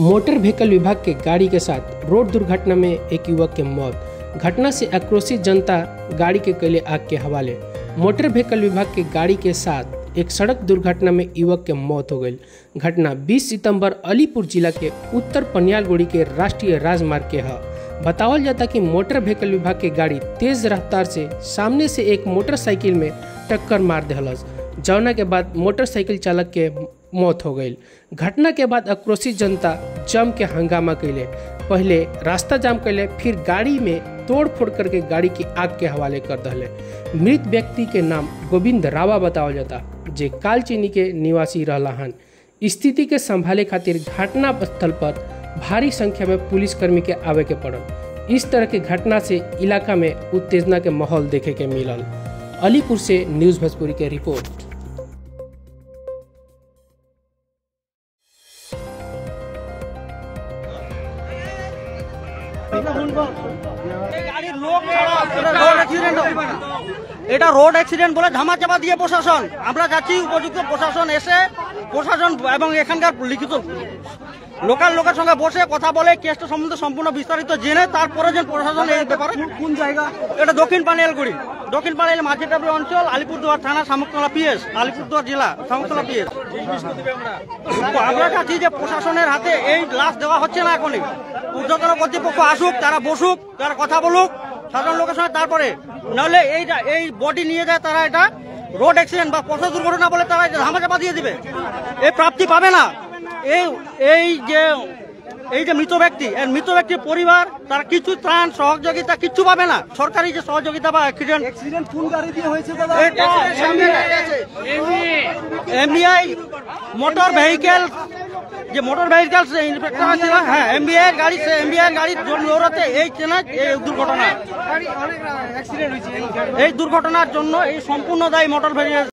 Motor vehicle विभाग के गाड़ी के साथ रोड दुर्घटना में एक युवक की मौत। घटना से आक्रोशित जनता गाड़ी के कैले आग के हवाले। मोटर व्हीकल विभाग के गाड़ी के साथ एक सड़क दुर्घटना में युवक की मौत हो गई। घटना 20 सितंबर अलीपुर जिला के उत्तर पनियालगुड़ी के राष्ट्रीय राजमार्ग के है। बतावल जाता कि मोटर व्हीकल विभाग की गाड़ी तेज रफ्तार से सामने से एक मोटरसाइकिल में टक्कर मार दिलस, जौना के बाद मोटरसाइकिल चालक के मौत हो गई। घटना के बाद आक्रोशित जनता जम के हंगामा कैले। पहले रास्ता जाम कैले, फिर गाड़ी में तोड़ फोड़ करके गाड़ी की आग के हवाले कर दिले। मृत व्यक्ति के नाम गोविंद रावा बतावल जाता, जे कालचीनी के निवासी रहला हन। स्थिति के संभाले खातिर घटना स्थल पर भारी संख्या में पुलिसकर्मी के आवे के पड़ल। इस तरह के घटना से इलाका में उत्तेजना के माहौल देखे के मिलल। अलीपुर से न्यूज़ भोजपुरी के रिपोर्ट। এটা রোড অ্যাক্সিডেন্ট বলে ধামা চাপা দিয়ে প্রশাসন। আমরা যাচ্ছি, উপযুক্ত প্রশাসন এসে প্রশাসন এবং এখানকার লিখিত লোকাল লোকের সঙ্গে বসে কথা বলে কেসটা সম্বন্ধে সম্পূর্ণ বিস্তারিত জেনে তারপরে যে প্রশাসন এই ব্যাপারে। কোন জায়গা এটা? দক্ষিণ পানিয়ালগুড়ি, দক্ষিণ পানিয়াল মাঝিটাবড়ি অঞ্চল, আলিপুরদুয়ার থানা, শামুকতলা পিএস, আলিপুরদুয়ার জেলা, শামুকতলা পিএস। আমরা চাচ্ছি যে প্রশাসনের হাতে এই লাশ দেওয়া হচ্ছে না। এখনই ঊর্ধ্বতন কর্তৃপক্ষ আসুক, তারা বসুক, তারা কথা বলুক সাধারণ লোকের সঙ্গে, তারপরে নাহলে এই বডি নিয়ে যায় তারা এটা রোড অ্যাক্সিডেন্ট বা পথ দুর্ঘটনা বলে তারা ধামা চাপা দিয়ে দিবে। এই প্রাপ্তি পাবে না। এই যে মৃত ব্যক্তি, এর মৃত ব্যক্তির পরিবার তারা কিছু ত্রাণ সহযোগিতা কিচ্ছু পাবে না। সরকারি যে সহযোগিতা বা অ্যাক্সিডেন্ট কোন গাড়ি দিয়ে হয়েছে দাদা? এমবিআই মোটর ভেহিকেল, যে মোটর ভেহিকেল ইন্সপেক্টর আছে না, হ্যাঁ এমবিআই গাড়ি, সে এমবিআই গাড়ির দৌড়াতে এই চেনায় এই দুর্ঘটনা, এই দুর্ঘটনার জন্য এই সম্পূর্ণ দায়ী মোটর ভেহিকেল।